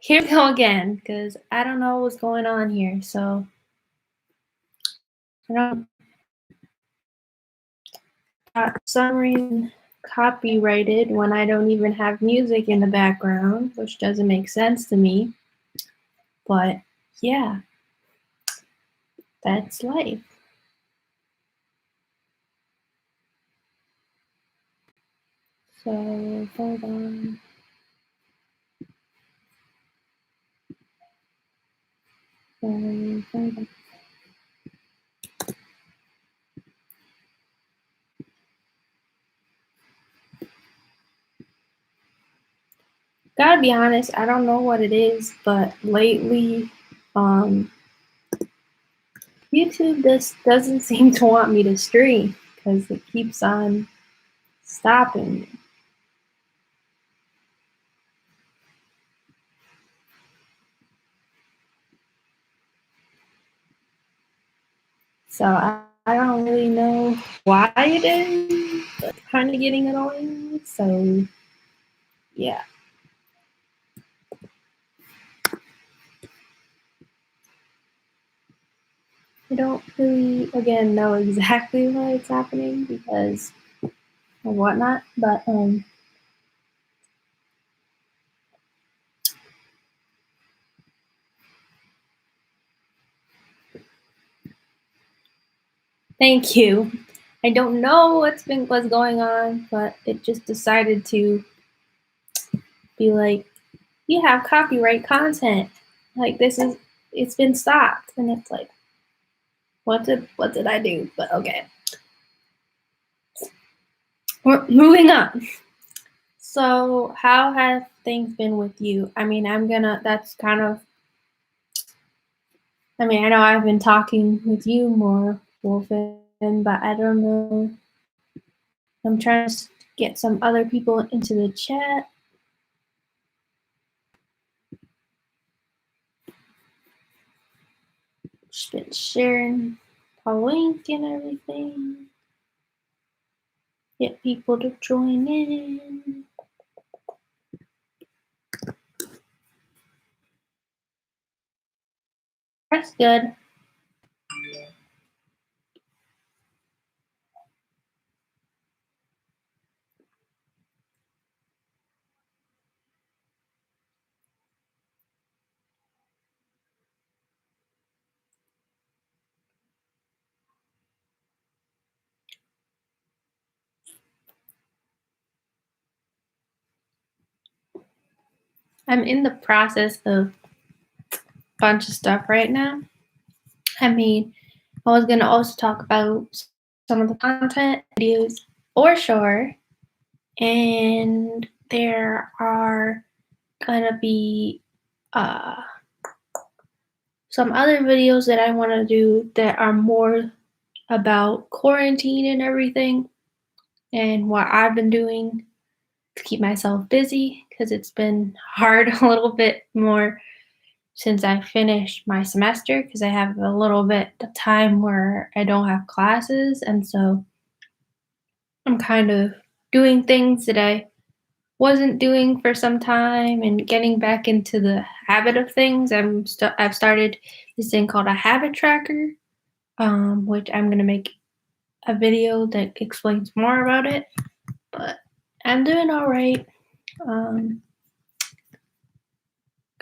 Here we go again, because I don't know what's going on here. So I don't for some reason copyrighted when I don't even have music in the background, which doesn't make sense to me. But yeah, that's life. So hold on. Hold on. Gotta be honest, I don't know what it is, but lately, YouTube just doesn't seem to want me to stream because it keeps on stopping me. So I don't really know why it is, but it's kind of getting annoying. So yeah. I don't really, again, know exactly why it's happening because of whatnot, but thank you. I don't know what's going on, but it just decided to be like, you have copyright content. Like it's been stopped, and it's like, what did I do? But okay, we're moving on. So how have things been with you? I mean, that's kind of, I mean, I know I've been talking with you more, Wolfen, but I don't know. I'm trying to get some other people into the chat. Just been sharing a link and everything. Get people to join in. That's good. I'm in the process of a bunch of stuff right now. I mean, I was gonna also talk about some of the content videos for sure, and there are gonna be some other videos that I want to do that are more about quarantine and everything, and what I've been doing to keep myself busy because it's been hard a little bit more since I finished my semester because I have a little bit of time where I don't have classes, and so I'm kind of doing things that I wasn't doing for some time and getting back into the habit of things. I've started this thing called a habit tracker, which I'm gonna make a video that explains more about it. But I'm doing all right. Um,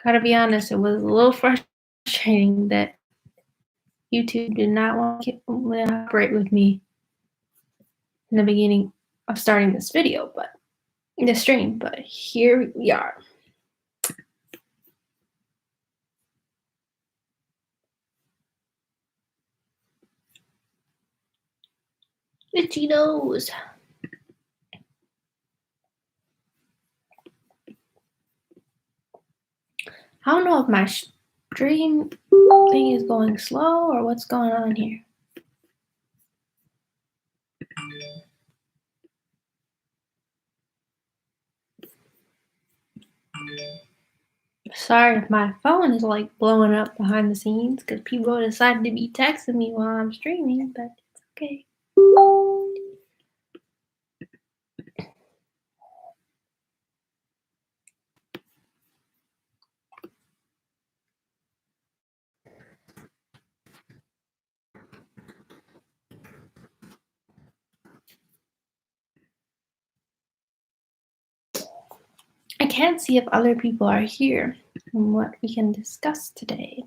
Gotta be honest, it was a little frustrating that YouTube did not want to cooperate with me in the beginning of starting this video, but the stream. But here we are. Itchy nose. I don't know if my stream thing is going slow or what's going on here. Sorry if my phone is like blowing up behind the scenes because people decided to be texting me while I'm streaming, but it's okay. can't see if other people are here and what we can discuss today.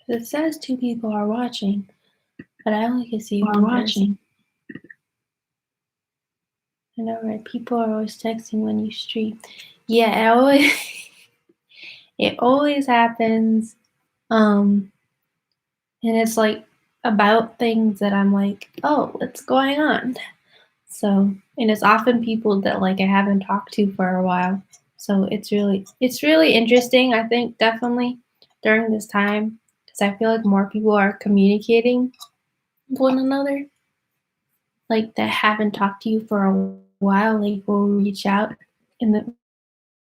It says 2 people are watching, but I only can see one person. I know, right? People are always texting when you stream. Yeah, it always happens. And it's like about things that I'm like, oh, what's going on? So, and it's often people that like I haven't talked to for a while. So it's really interesting. I think definitely during this time because I feel like more people are communicating with one another, like that haven't talked to you for a while, like will reach out in the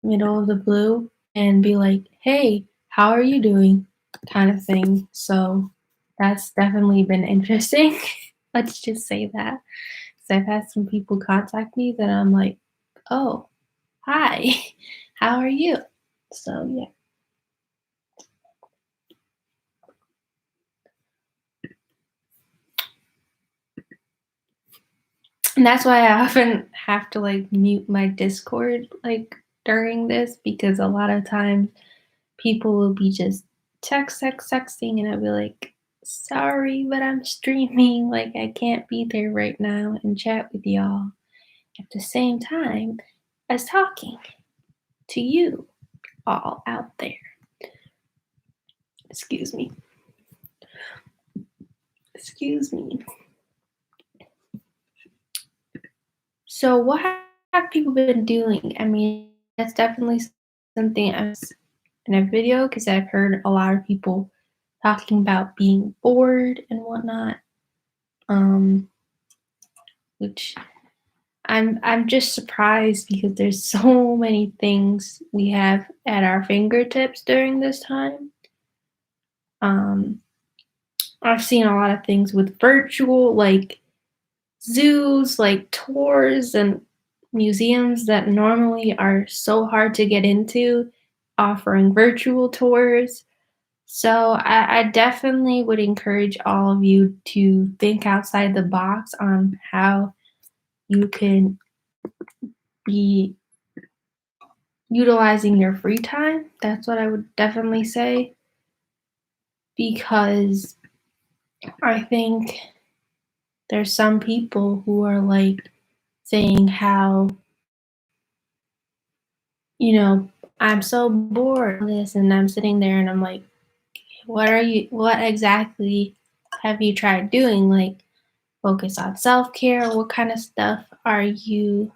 middle of the blue and be like, "Hey, how are you doing?" kind of thing. So that's definitely been interesting. Let's just say that. So I've had some people contact me that I'm like, "Oh, hi, how are you?" So yeah. And that's why I often have to like mute my Discord like during this because a lot of times people will be just texting, and I'll be like, sorry, but I'm streaming. Like, I can't be there right now and chat with y'all at the same time as talking to you all out there. Excuse me. Excuse me. So, what have people been doing? I mean, that's definitely something I'm in a video because I've heard a lot of people talking about being bored and whatnot. Um, which I'm just surprised because there's so many things we have at our fingertips during this time. Um, I've seen a lot of things with virtual, like zoos, like tours and museums that normally are so hard to get into, offering virtual tours. So I definitely would encourage all of you to think outside the box on how you can be utilizing your free time. That's what I would definitely say because I think there's some people who are like saying how, you know, I'm so bored of this and I'm sitting there and I'm like, what exactly have you tried doing? Like focus on self-care? What kind of stuff are you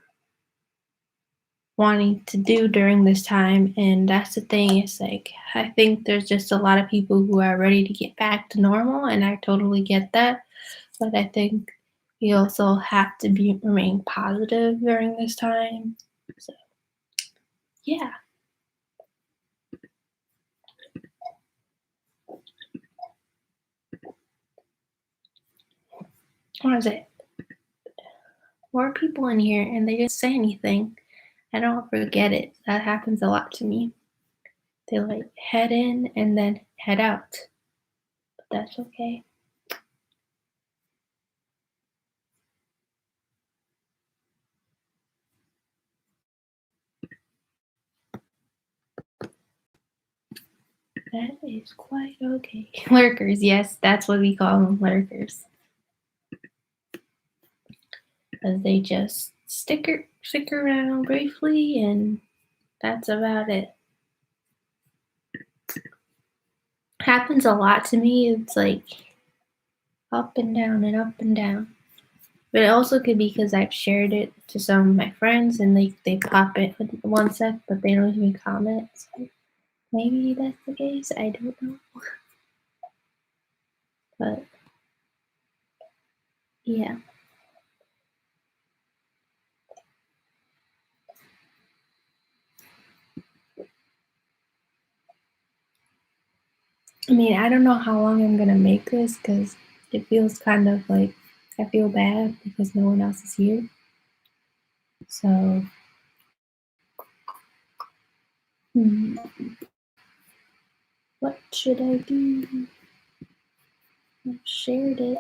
wanting to do during this time? And that's the thing, it's like I think there's just a lot of people who are ready to get back to normal and I totally get that. But I think we also have to remain positive during this time. So yeah. What is it? More people in here and they didn't say anything. I don't forget it. That happens a lot to me. They like head in and then head out. But that's okay. That is quite okay. Lurkers, yes, that's what we call them, lurkers. Because they just stick around briefly and that's about it. Happens a lot to me. It's like up and down and up and down. But it also could be because I've shared it to some of my friends and they pop it in 1 sec, but they don't even comment. So maybe that's the case. I don't know. But yeah. I mean, I don't know how long I'm gonna make this because it feels kind of like I feel bad because no one else is here. So, what should I do? I shared it.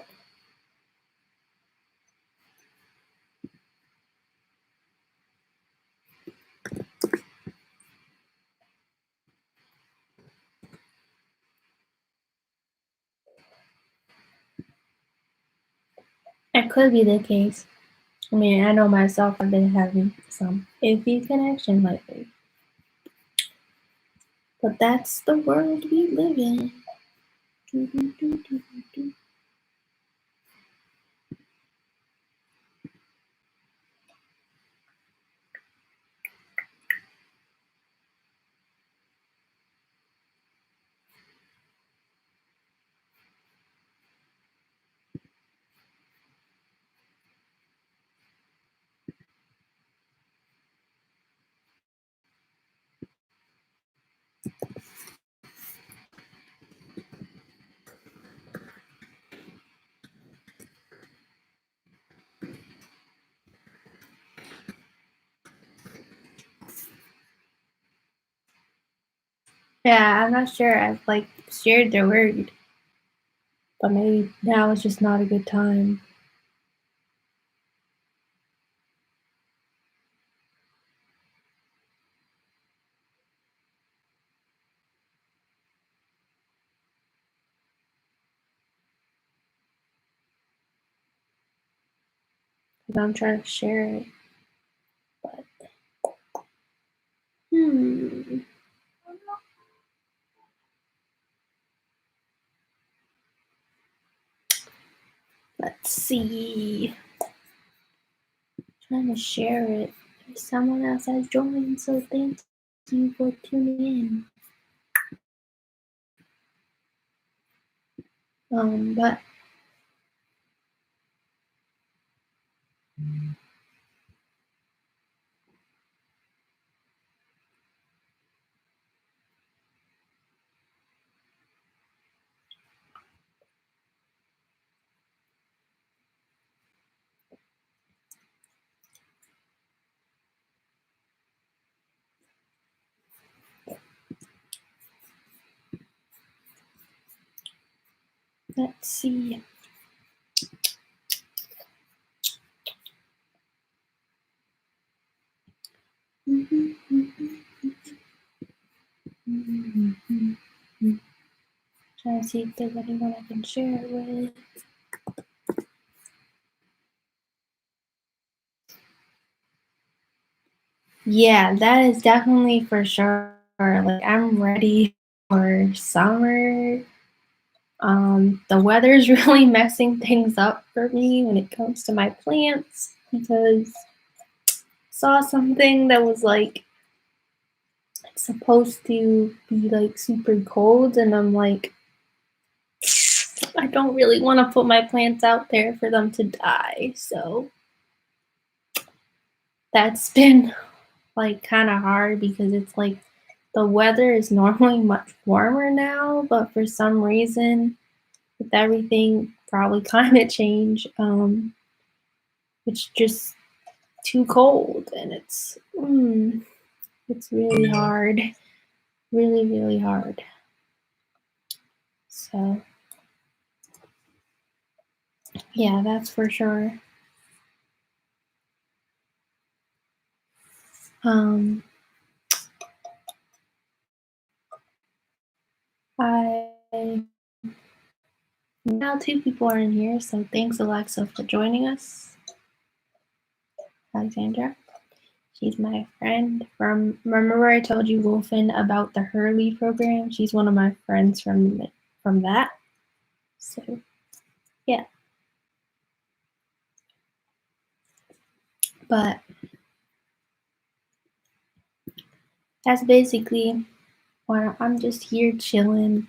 could be the case. I mean, I know myself, I've been having some iffy connection lately. But that's the world we live in. Yeah, I'm not sure I've shared the word, but maybe now is just not a good time. Because I'm trying to share it. But let's see. Trying to share it. Someone else has joined, so thank you for tuning in. But let's see. Trying to see if there's anyone I can share it with. Yeah, that is definitely for sure. Like I'm ready for summer. The weather's really messing things up for me when it comes to my plants because I saw something that was supposed to be super cold, and I'm like, I don't really want to put my plants out there for them to die. So that's been kind of hard because it's the weather is normally much warmer now, but for some reason, with everything, probably climate change, it's just too cold, and it's really hard, really, really hard. So yeah, that's for sure. Um, I now 2 people are in here, so thanks Alexa for joining us. Alexandra. She's my friend remember I told you, Wolfen, about the Hurley program? She's one of my friends from that. So, yeah. But that's basically why I'm just here chilling.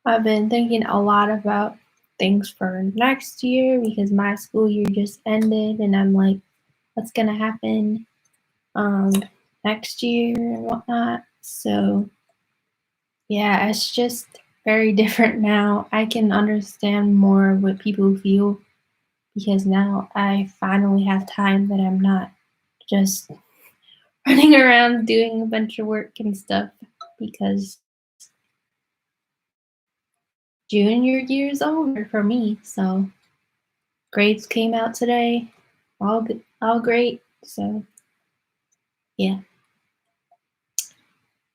I've been thinking a lot about things for next year because my school year just ended, and I'm like, what's gonna happen next year and whatnot. So yeah, it's just very different now. I can understand more what people feel because now I finally have time that I'm not just running around doing a bunch of work and stuff because junior year is over for me. So grades came out today, all good, all great. So yeah,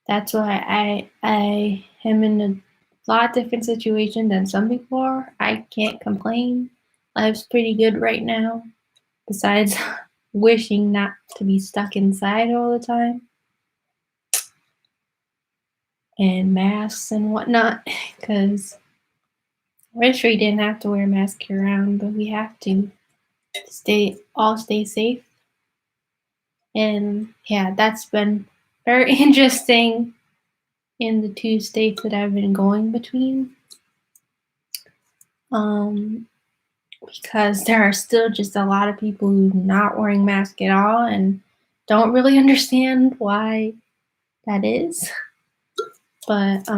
that's why I am in a lot different situation than some people are. I can't complain. life's pretty good right now, besides wishing not to be stuck inside all the time and masks and whatnot. Because I wish we didn't have to wear a mask year round, but we have to stay safe. And yeah, that's been very interesting in the two states that I've been going between. Because there are still just a lot of people who not wearing masks at all and don't really understand why that is. But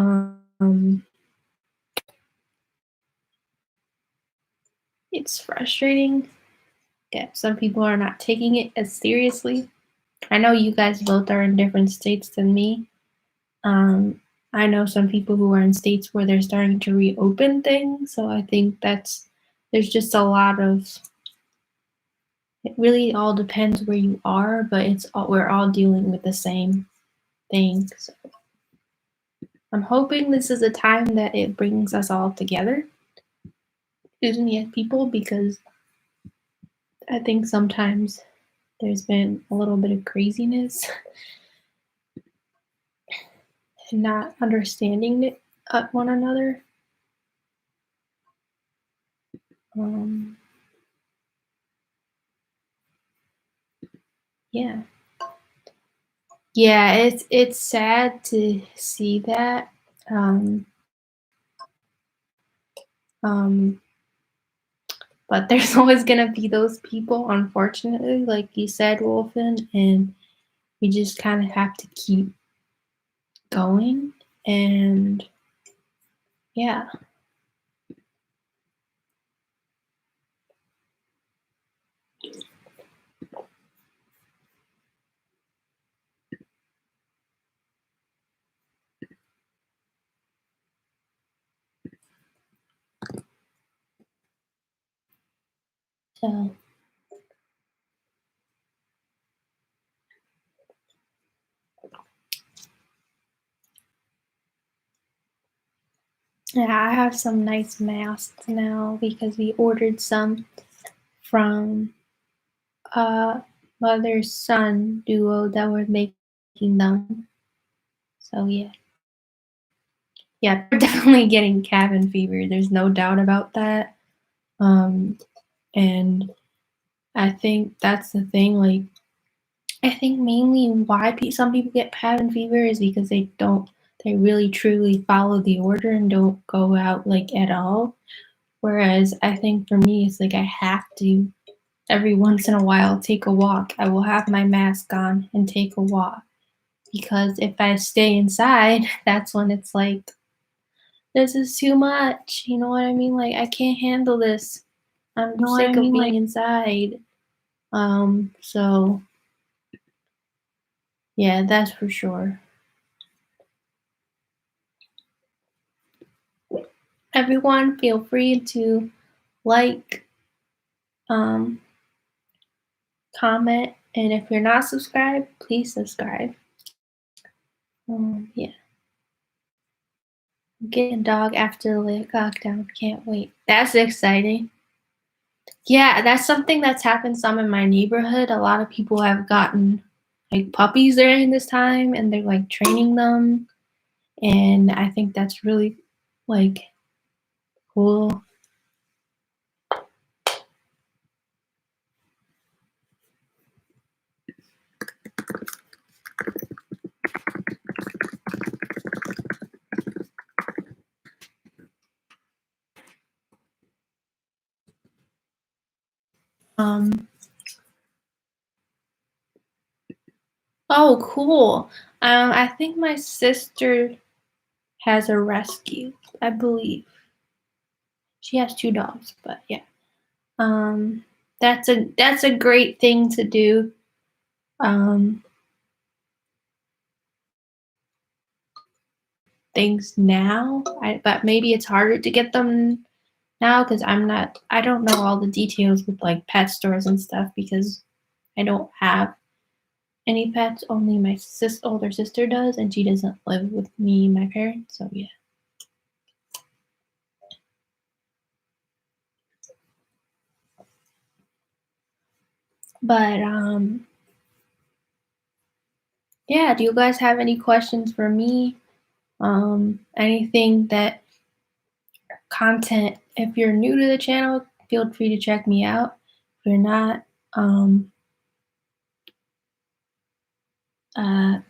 it's frustrating that some people are not taking it as seriously. I know you guys both are in different states than me. I know some people who are in states where they're starting to reopen things, so I think there's just a lot of, it really all depends where you are, but we're all dealing with the same thing. So I'm hoping this is a time that it brings us all together, excuse me, as people, because I think sometimes there's been a little bit of craziness and not understanding it, one another. Yeah. Yeah, it's sad to see that. Um, um, but there's always gonna be those people, unfortunately, like you said, Wolfen, and we just kind of have to keep going. And yeah. So yeah, I have some nice masks now because we ordered some from a mother-son duo that were making them. So yeah. Yeah, they're definitely getting cabin fever. There's no doubt about that. Um, and I think that's the thing. Like, I think mainly why some people get cabin fever is because they really truly follow the order and don't go out like at all. Whereas I think for me, it's like I have to every once in a while take a walk. I will have my mask on and take a walk because if I stay inside, that's when it's like, this is too much. You know what I mean? Like, I can't handle this. I'm sick of being inside. So yeah, that's for sure. Everyone, feel free to like, um, comment, and if you're not subscribed, please subscribe. Yeah. Getting a dog after the lockdown. Can't wait. That's exciting. Yeah, that's something that's happened some in my neighborhood. A lot of people have gotten like puppies during this time and they're like training them. And I think that's really like cool. Um, oh, cool. I think my sister has a rescue, I believe. She has two dogs, but yeah. Um, that's a great thing to do. Um, things now, but maybe it's harder to get them now because I don't know all the details with like pet stores and stuff because I don't have any pets. Only my older sister does, and she doesn't live with me and my parents. So yeah. But yeah, do you guys have any questions for me? Anything that content, if you're new to the channel, feel free to check me out. If you're not, um, uh,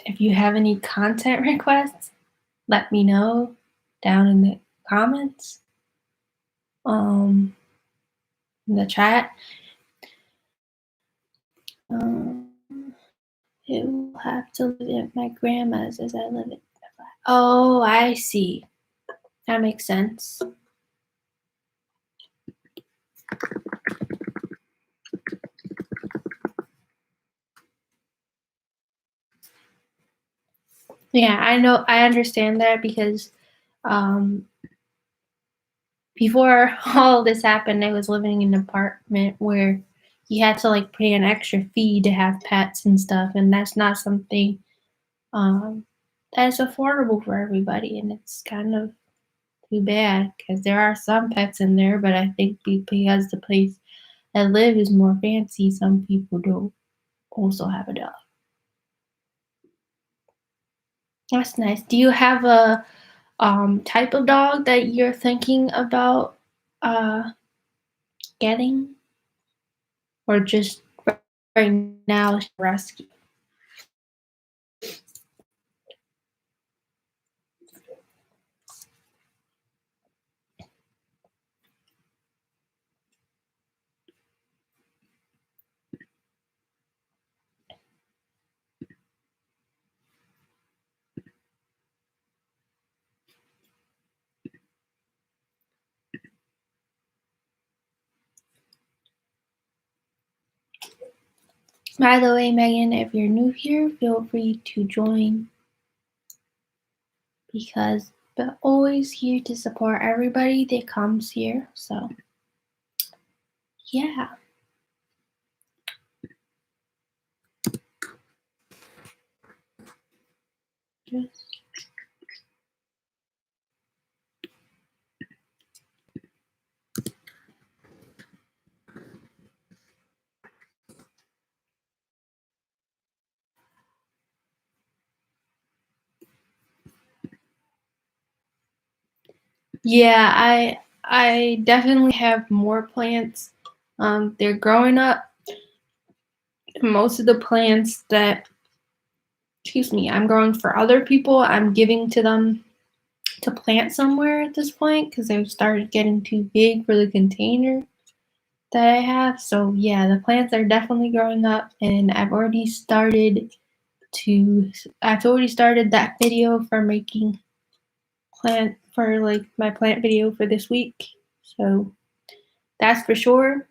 if you have any content requests, let me know down in the comments, um, in the chat. Um, it will have to live at my grandma's as I live it. Oh, I see. That makes sense. Yeah, I know. I understand that because um, before all this happened, I was living in an apartment where you had to like pay an extra fee to have pets and stuff, and that's not something um, that's affordable for everybody, and it's kind of too bad because there are some pets in there, but I think because the place I live is more fancy, some people don't also have a dog. That's nice. Do you have a type of dog that you're thinking about uh, getting, or just right now rescue? By the way, Megan, if you're new here, feel free to join because we're always here to support everybody that comes here. So, yeah. Just yeah, I definitely have more plants. They're growing up. Most of the plants that, excuse me, I'm growing for other people, I'm giving to them to plant somewhere at this point because they've started getting too big for the container that I have. So yeah, the plants are definitely growing up, and I've already started that video for making plant for like my plant video for this week. So that's for sure.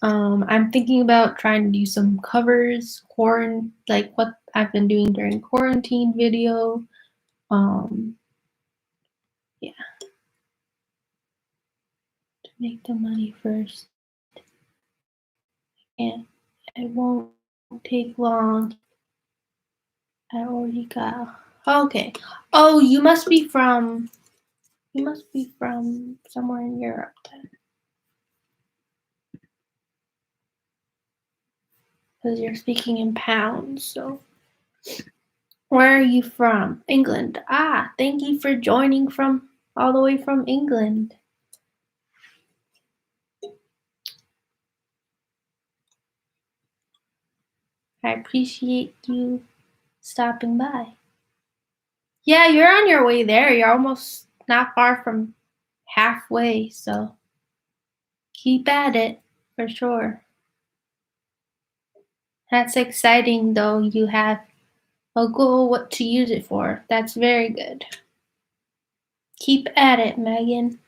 I'm thinking about trying to do some covers, like what I've been doing during quarantine video. Um, yeah, to make the money first, and it won't take long. I already got. Okay. Oh, you must be from somewhere in Europe then, because you're speaking in pounds. So, where are you from? England. Ah, thank you for joining from all the way from England. I appreciate you stopping by. Yeah, you're on your way there. You're almost not far from halfway, so keep at it for sure. That's exciting though. You have a goal what to use it for. That's very good. Keep at it, Megan.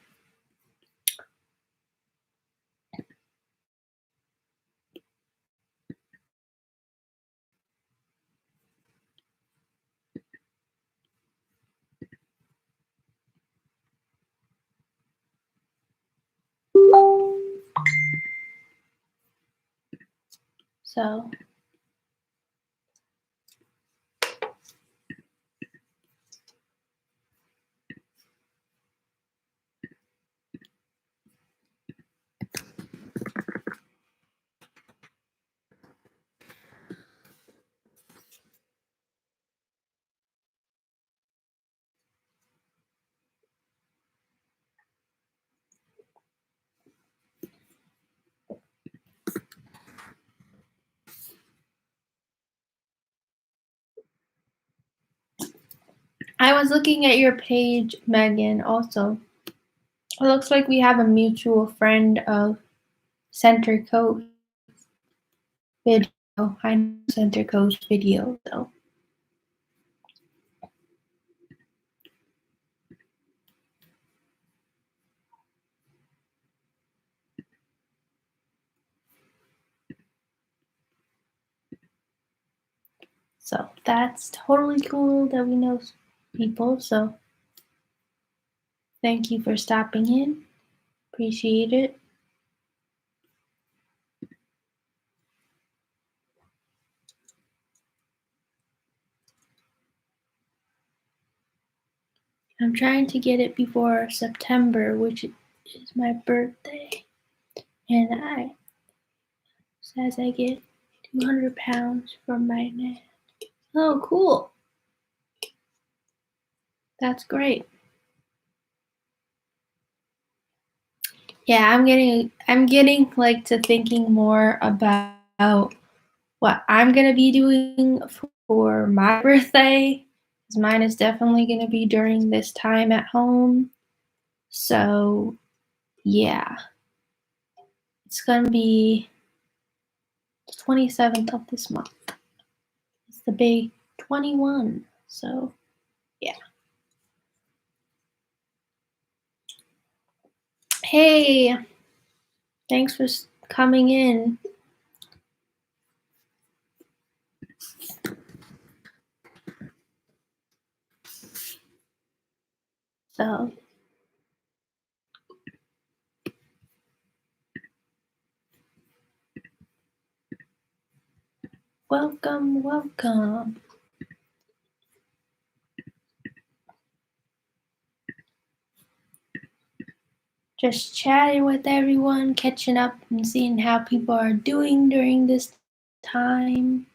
So I was looking at your page, Megan, also. It looks like we have a mutual friend of Center Coast video. I know Center Coast video, so. So that's totally cool that we know people. So thank you for stopping in. Appreciate it. I'm trying to get it before September, which is my birthday. And it says I get 200 pounds from my dad. Oh, cool. That's great. Yeah, I'm getting like to thinking more about what I'm gonna be doing for my birthday. 'Cause mine is definitely gonna be during this time at home. So yeah, it's gonna be the 27th of this month. It's the big 21. So yeah. Hey, thanks for coming in. So welcome, welcome. Just chatting with everyone, catching up and seeing how people are doing during this time.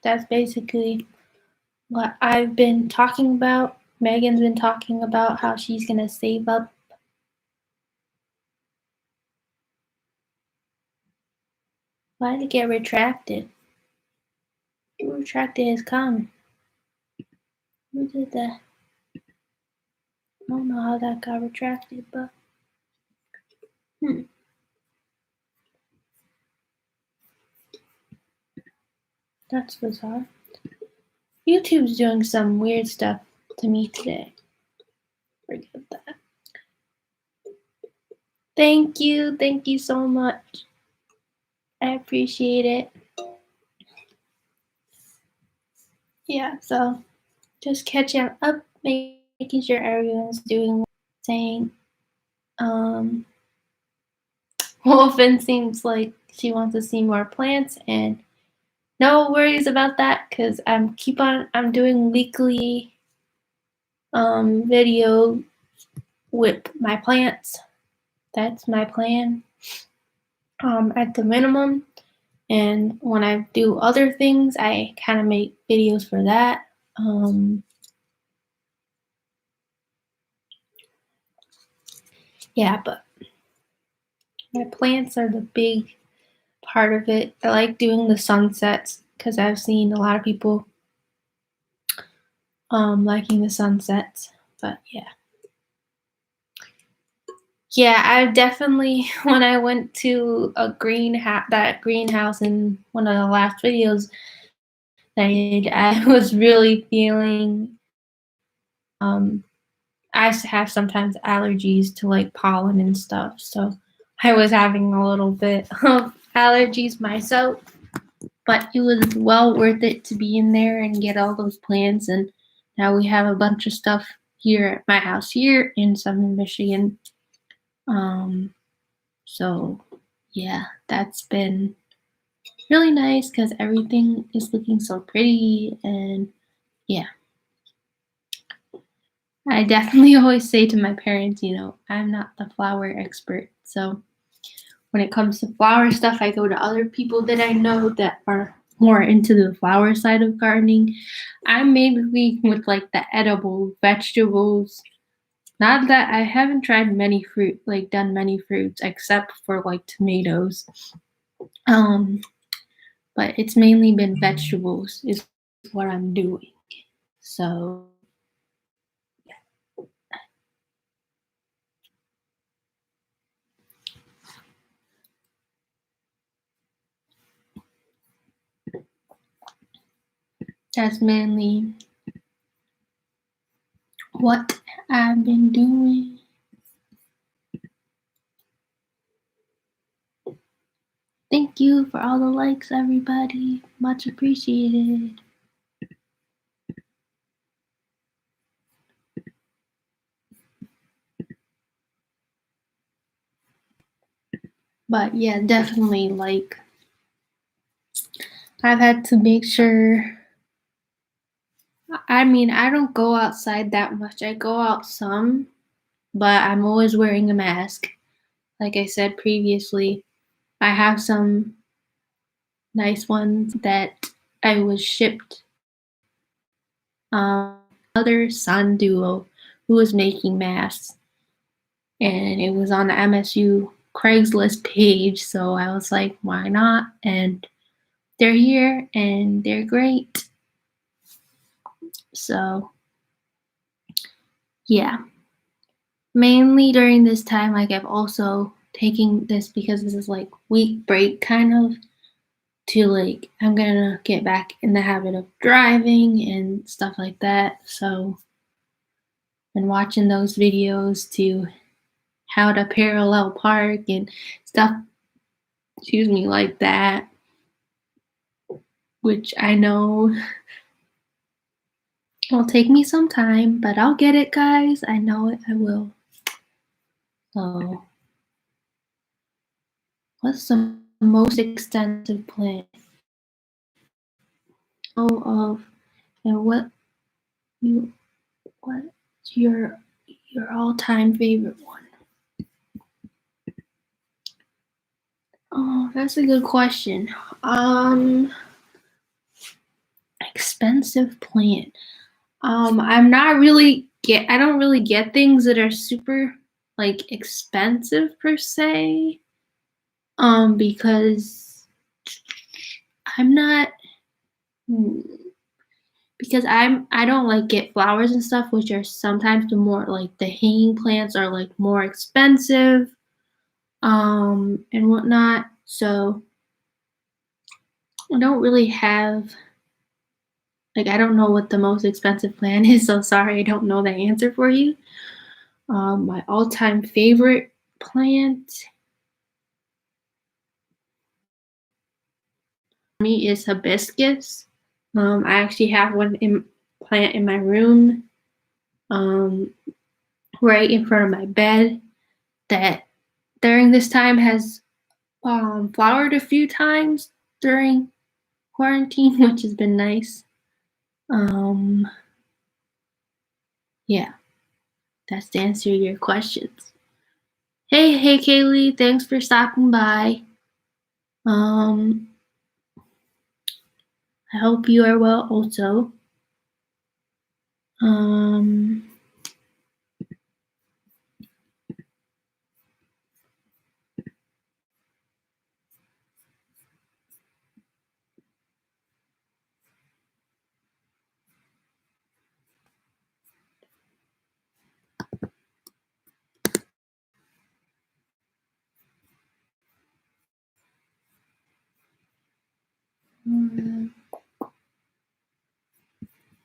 That's basically what I've been talking about. Megan's been talking about how she's gonna save up. Why did it get retracted? Who retracted his comment? Who did that? I don't know how that got retracted, but that's bizarre. YouTube's doing some weird stuff to me today. Forget that. Thank you so much. I appreciate it. Yeah, so just catching up, making sure everyone's doing saying. Wolfen seems like she wants to see more plants, and no worries about that because I'm doing weekly video with my plants. That's my plan at the minimum. And when I do other things, I kind of make videos for that. Yeah, but my plants are the big part of it. I like doing the sunsets because I've seen a lot of people liking the sunsets. But yeah. Yeah, I definitely when I went to that greenhouse in one of the last videos that I did, I was really feeling I have sometimes allergies to like pollen and stuff, so I was having a little bit of allergies myself, but it was well worth it to be in there and get all those plants. And now we have a bunch of stuff here at my house here in Southern Michigan. So yeah, that's been really nice because everything is looking so pretty. And yeah, I definitely always say to my parents, I'm not the flower expert. So when it comes to flower stuff, I go to other people that I know that are more into the flower side of gardening. I'm mainly with like the edible vegetables Not that I haven't tried many done many fruits except for like tomatoes. Um, but it's mainly been vegetables is what I'm doing. So that's mainly what I've been doing. Thank you for all the likes, everybody. Much appreciated. But yeah, definitely like I've had to make sure. I mean, I don't go outside that much. I go out some, but I'm always wearing a mask. Like I said previously, I have some nice ones that I was shipped. Other Sun Duo who was making masks, and it was on the MSU Craigslist page. So I was like, why not? And they're here and they're great. So yeah, mainly during this time, like I've also taking this because this is like week break kind of to like I'm gonna get back in the habit of driving and stuff like that. So been watching those videos to how to parallel park and stuff, excuse me, like that, which I know will take me some time, but I'll get it, guys. I know it, I will. So, what's the most extensive plan? Oh, of and what's your all-time favorite one? Oh, that's a good question. Expensive plant. I don't really get things that are super like expensive per se. Because I'm not hmm, because I don't like get flowers and stuff, which are sometimes the more like the hanging plants are like more expensive, and whatnot. So I don't really have I don't know what the most expensive plant is, so sorry I don't know the answer for you. My all-time favorite plant for me is hibiscus. I actually have one in plant in my room, um, right in front of my bed that during this time has flowered a few times during quarantine, which has been nice. Um, yeah, that's to answer your questions. Hey, Kaylee, thanks for stopping by. Um, I hope you are well also. Um,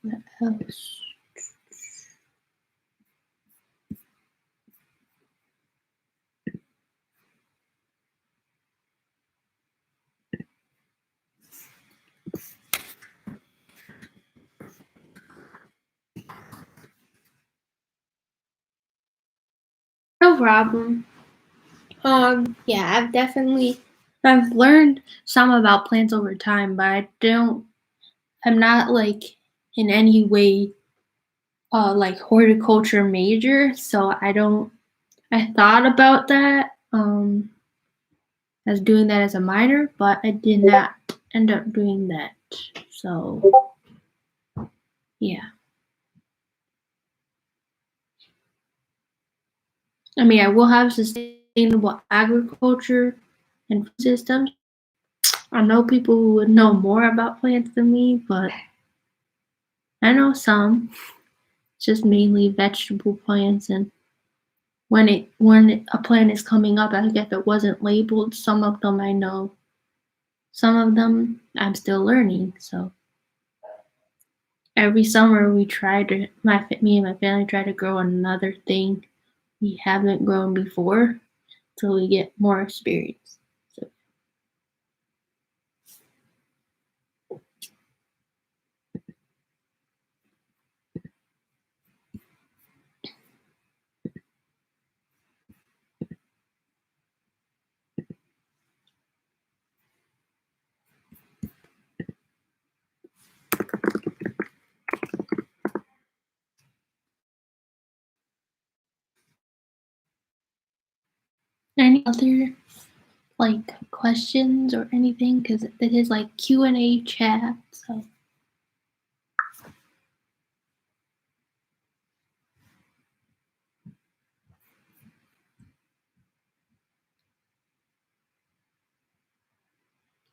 what else? No problem. Yeah, I've learned some about plants over time, but I'm not like in any way like horticulture major, so I thought about that as doing that as a minor, but I did not end up doing that. So, yeah. I mean, I will have sustainable agriculture and food systems. I know people who would know more about plants than me, but I know some. Just mainly vegetable plants, and when a plant is coming up, I guess it wasn't labeled. Some of them I know. Some of them I'm still learning. So every summer we try to me and my family try to grow another thing we haven't grown before till we get more experience. So any other like questions or anything? Because it is like Q&A chat. So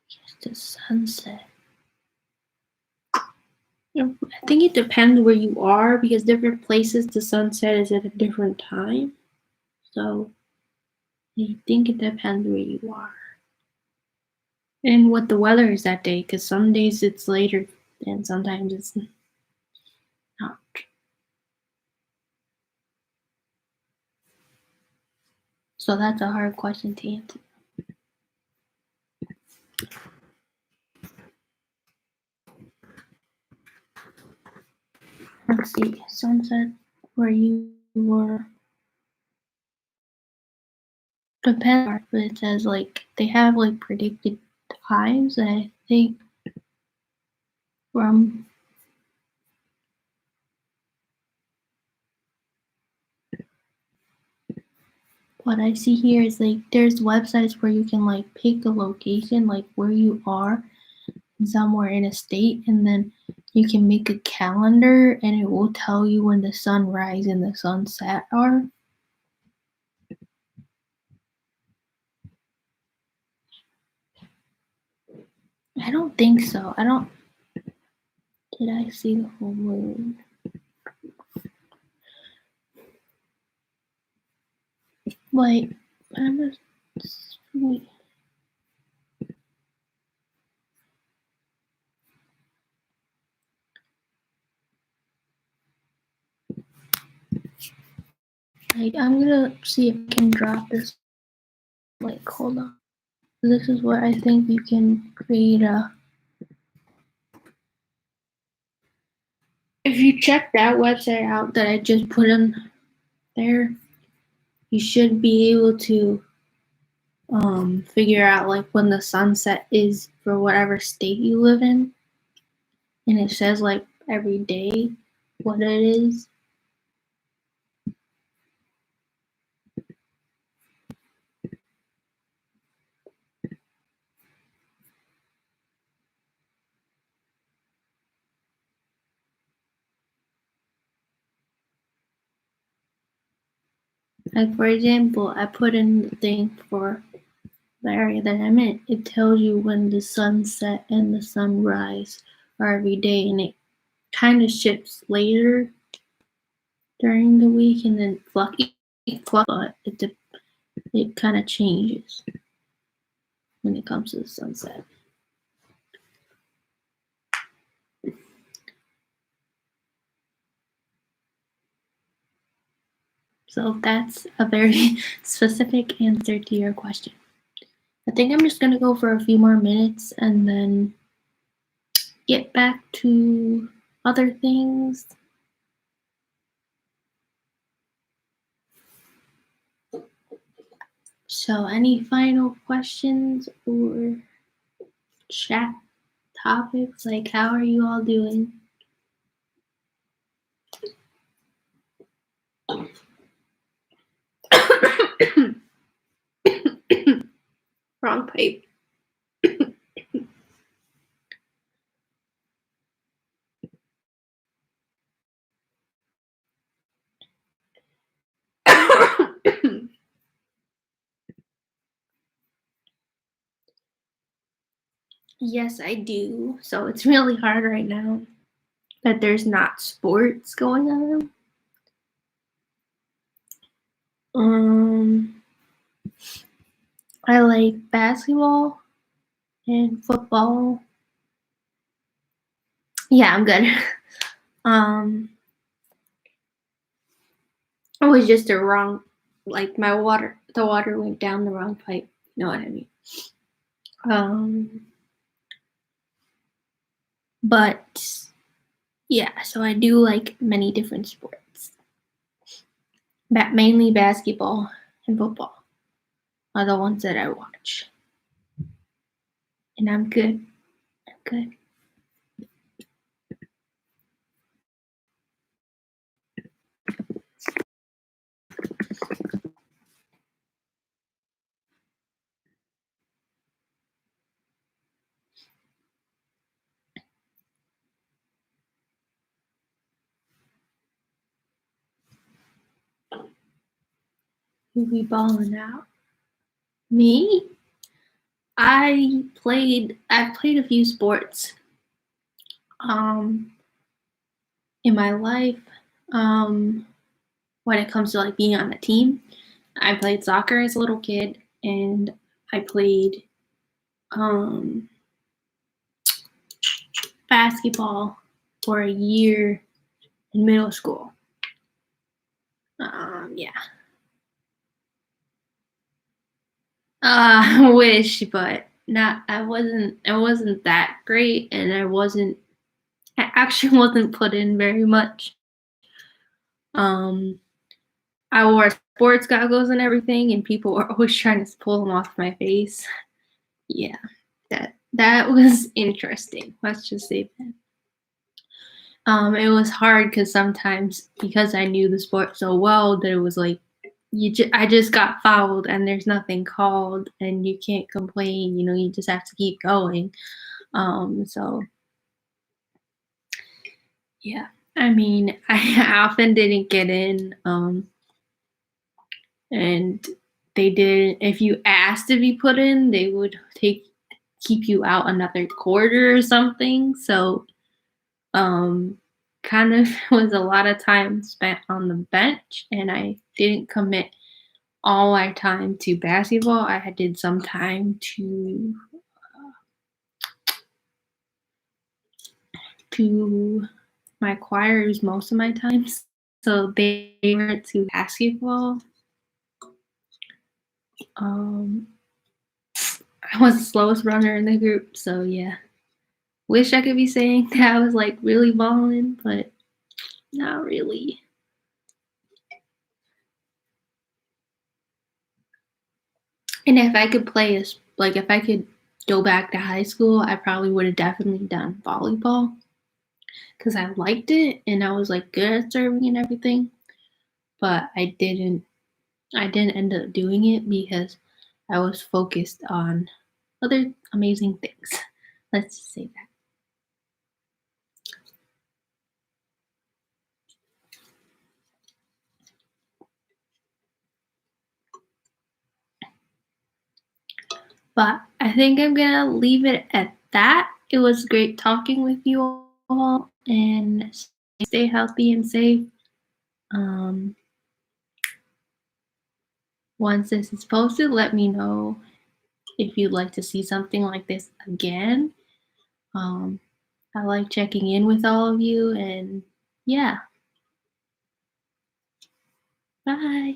just the sunset. I think it depends where you are because different places the sunset is at a different time. So I think it depends where you are and what the weather is that day. Because some days it's later and sometimes it's not. So that's a hard question to answer. Let's see, sunset where you were. Depends, but it says like they have like predicted times. And I think from what I see here is like there's websites where you can like pick a location, like where you are somewhere in a state, and then you can make a calendar and it will tell you when the sunrise and the sunset are. I don't think so. I don't. Did I see the whole moon? Wait, I'm just. Like, I'm gonna see if I can drop this. Like, hold on. This is where I think you can create a. If you check that website out that I just put in there, you should be able to figure out like when the sunset is for whatever state you live in, and it says like every day what it is. Like for example, I put in the thing for the area that I'm in. It tells you when the sunset and the sunrise are every day, and it kind of shifts later during the week, and then but it kind of changes when it comes to the sunset. So that's a very specific answer to your question. I think I'm just gonna go for a few more minutes and then get back to other things. So any final questions or chat topics? Like, how are you all doing? Wrong pipe. Yes, I do. So it's really hard right now that there's not sports going on. Um, I like basketball and football. Yeah, I'm good. um, it was just a wrong, like the water went down the wrong pipe. You know what I mean? Um, but yeah, so I do like many different sports. Mainly basketball and football are the ones that I watch, and I'm good. I'm good. Who be balling out? Me? I've played a few sports um in my life. Um when it comes to like being on a team. I played soccer as a little kid and I played um basketball for a year in middle school. Yeah. I wish, but not I wasn't that great and I actually wasn't put in very much. Um I wore sports goggles and everything, and people were always trying to pull them off my face. Yeah, that was interesting. Let's just say that. It was hard because sometimes because I knew the sport so well that it was like I just got fouled and there's nothing called and you can't complain. You know, you just have to keep going. So yeah, I mean, I often didn't get in. And they didn't if you asked to be put in, they would keep you out another quarter or something. So um kind of was a lot of time spent on the bench and I didn't commit all my time to basketball. I did some time to my choirs most of my times. So they went to basketball. Um I was the slowest runner in the group, so yeah. Wish I could be saying that I was like really balling, but not really. And if I could if I could go back to high school, I probably would have definitely done volleyball because I liked it and I was like good at serving and everything. But I didn't end up doing it because I was focused on other amazing things. Let's just say that. But I think I'm gonna leave it at that. It was great talking with you all and stay healthy and safe. Um, once this is posted, let me know if you'd like to see something like this again. Um, I like checking in with all of you, and yeah, bye.